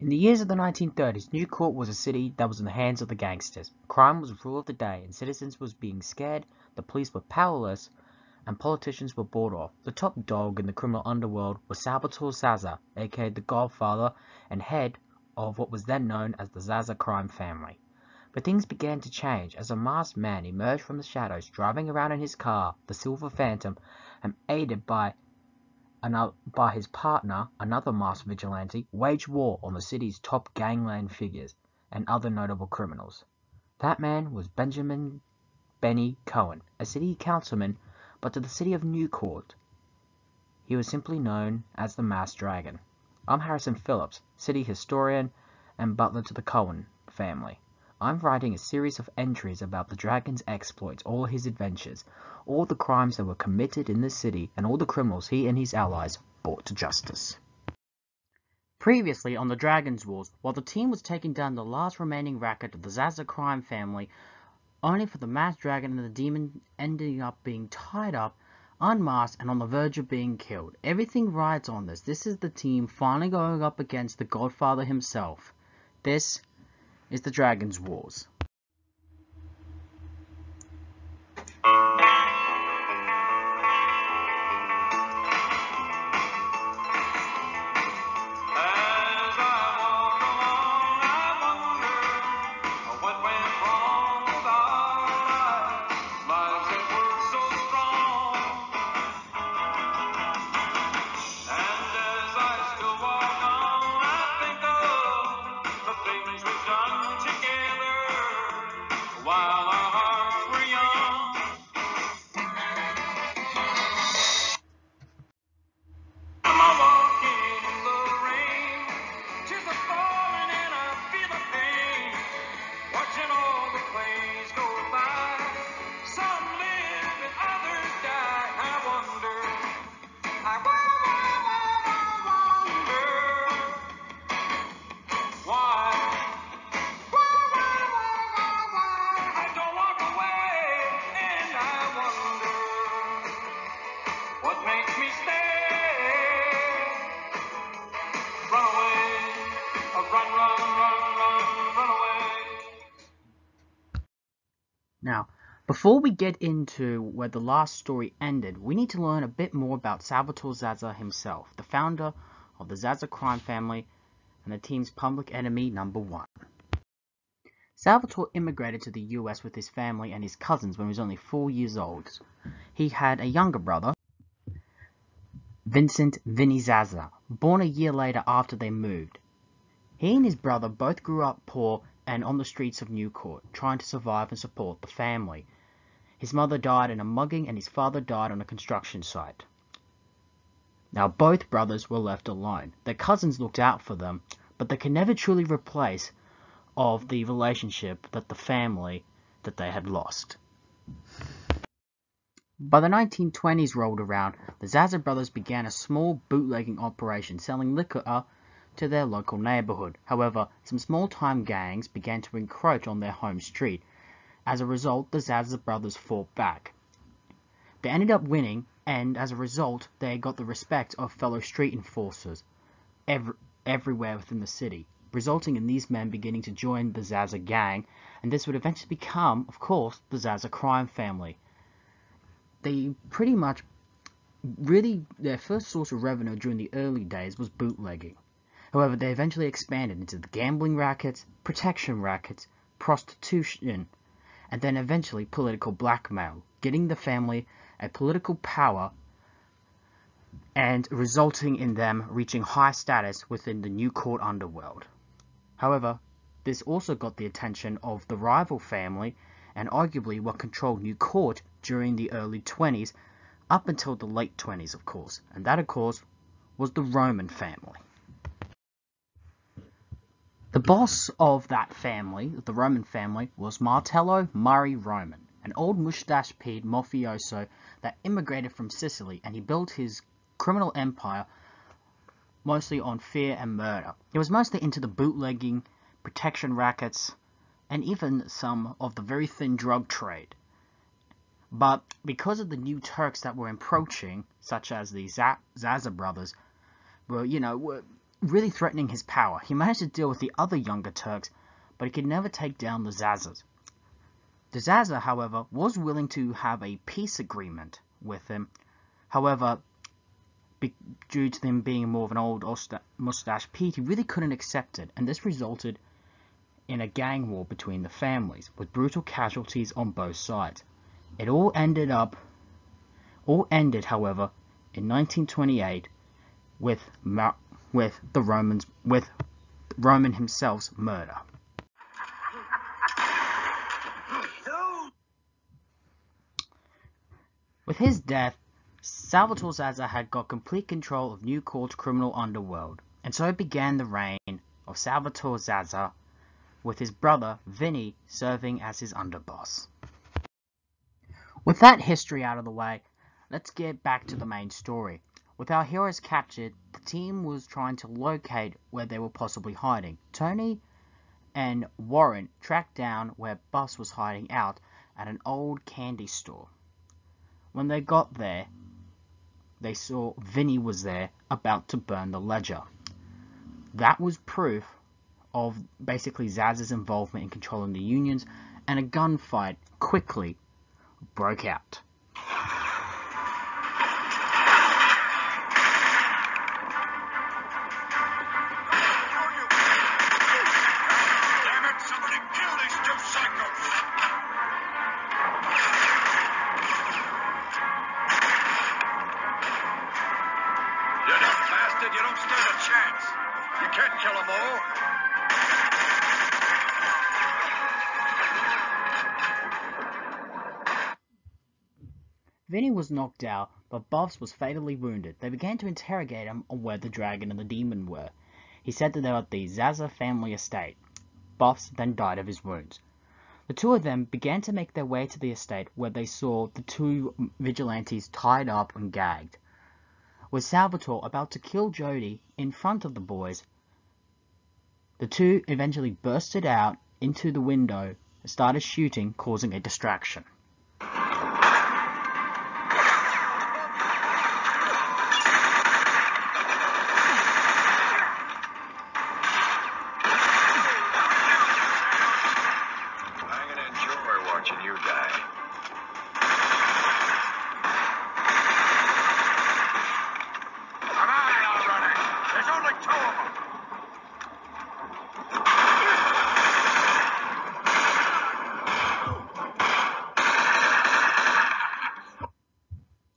In the years of the 1930s, Newport was a city that was in the hands of the gangsters. Crime was rule of the day, and citizens was being scared, the police were powerless, and politicians were bought off. The top dog in the criminal underworld was Salvatore Zaza, aka the Godfather, and head of what was then known as the Zaza crime family. But things began to change as a masked man emerged from the shadows, driving around in his car, the Silver Phantom, and aided by his partner, another masked vigilante, waged war on the city's top gangland figures and other notable criminals. That man was Benjamin Benny Cohen, a city councilman, but to the city of Newport, he was simply known as the Masked Dragon. I'm Harrison Phillips, city historian and butler to the Cohen family. I'm writing a series of entries about the Dragon's exploits, all his adventures, all the crimes that were committed in this city, and all the criminals he and his allies brought to justice. Previously on the Dragon's Wars, while the team was taking down the last remaining racket of the Zaza crime family, only for the Masked Dragon and the demon ending up being tied up, unmasked, and on the verge of being killed. Everything rides on this. This is the team finally going up against the Godfather himself. This is the Dragon's Wars. Now, before we get into where the last story ended, we need to learn a bit more about Salvatore Zaza himself, the founder of the Zaza crime family and the team's public enemy number one. Salvatore immigrated to the US with his family and his cousins when he was only 4 years old. He had a younger brother, Vincent Vinny Zaza, born a year later after they moved. He and his brother both grew up poor and on the streets of Newport, trying to survive and support the family. His mother died in a mugging and his father died on a construction site. Now both brothers were left alone. Their cousins looked out for them, but they could never truly replace of the relationship that the family that they had lost. By the 1920s rolled around, the Zaza brothers began a small bootlegging operation selling liquor to their local neighborhood. However, some small-time gangs began to encroach on their home street. As a result, the Zaza brothers fought back. They ended up winning, and as a result, they got the respect of fellow street enforcers everywhere within the city, resulting in these men beginning to join the Zaza gang, and this would eventually become, of course, the Zaza crime family. They pretty much, their first source of revenue during the early days was bootlegging. However, they eventually expanded into the gambling rackets, protection rackets, prostitution, and then eventually political blackmail, getting the family a political power and resulting in them reaching high status within the Newport underworld. However, this also got the attention of the rival family and arguably what controlled Newport during the early 20s up until the late 20s, of course, and that, of course, was the Roman family. The boss of that family, the Roman family, was Martello Murray Roman, an old mustache-peed mafioso that immigrated from Sicily, and he built his criminal empire mostly on fear and murder. He was mostly into the bootlegging, protection rackets, and even some of the very thin drug trade. But because of the new Turks that were approaching, such as the Zaza brothers, were really threatening his power. He managed to deal with the other younger Turks, but he could never take down the Zazas. The Zaza, however, was willing to have a peace agreement with him. However, due to them being more of an old mustache Pete, he really couldn't accept it, and this resulted in a gang war between the families, with brutal casualties on both sides. It all ended, however, in 1928 with Roman himself's murder. With his death, Salvatore Zaza had got complete control of New Court's criminal underworld, and so began the reign of Salvatore Zaza, with his brother Vinny serving as his underboss. With that history out of the way, let's get back to the main story. With our heroes captured, the team was trying to locate where they were possibly hiding. Tony and Warren tracked down where Buffs was hiding out at an old candy store. When they got there, they saw Vinny was there, about to burn the ledger. That was proof of basically Zaza's involvement in controlling the unions, and a gunfight quickly broke out. You don't stand a chance. You can't kill them all. Vinny was knocked out, but Buffs was fatally wounded. They began to interrogate him on where the dragon and the demon were. He said that they were at the Zaza family estate. Buffs then died of his wounds. The two of them began to make their way to the estate, where they saw the two vigilantes tied up and gagged. With Salvatore about to kill Jody in front of the boys, the two eventually bursted out into the window and started shooting, causing a distraction. I'm gonna enjoy watching you die. Come on, now, running. There's only two of them.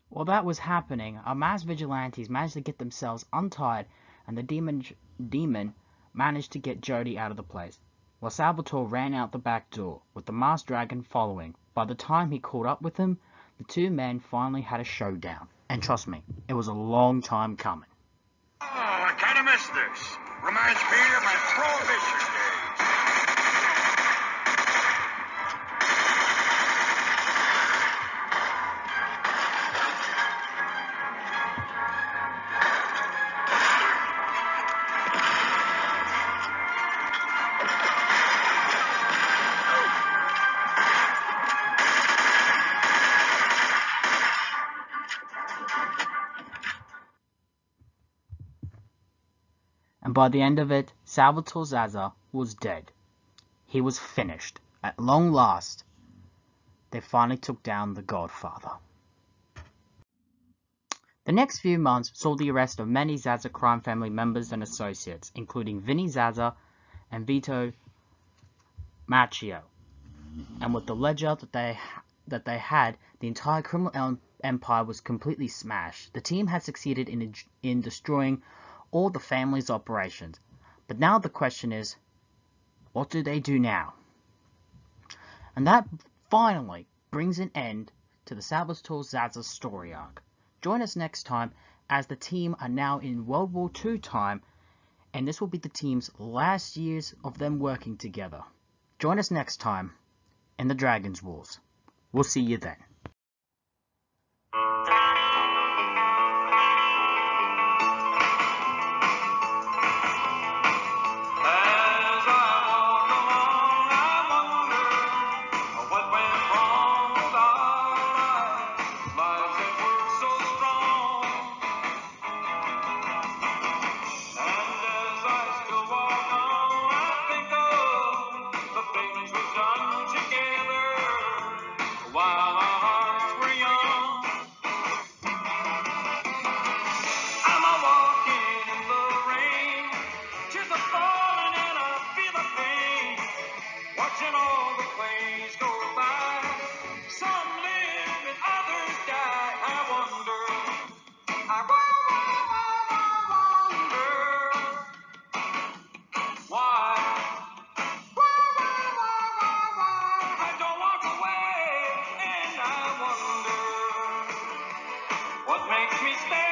While that was happening, our masked vigilantes managed to get themselves untied, and the demon managed to get Jody out of the place, while Salvatore ran out the back door, with the masked dragon following. By the time he caught up with him, the two men finally had a showdown. And trust me, it was a long time coming. Oh, I kind of miss this. Reminds me of my prohibition days. And by the end of it, Salvatore Zaza was dead. He was finished. At long last, they finally took down the Godfather. The next few months saw the arrest of many Zaza crime family members and associates, including Vinny Zaza and Vito Macchio. And with the ledger that they had, the entire criminal empire was completely smashed. The team had succeeded in destroying all the family's operations. But now the question is, what do they do now? And that finally brings an end to the Salvatore Zaza story arc. Join us next time, as the team are now in World War II time, and this will be the team's last years of them working together. Join us next time in the Dragon's Wars. We'll see you then. And makes me stay.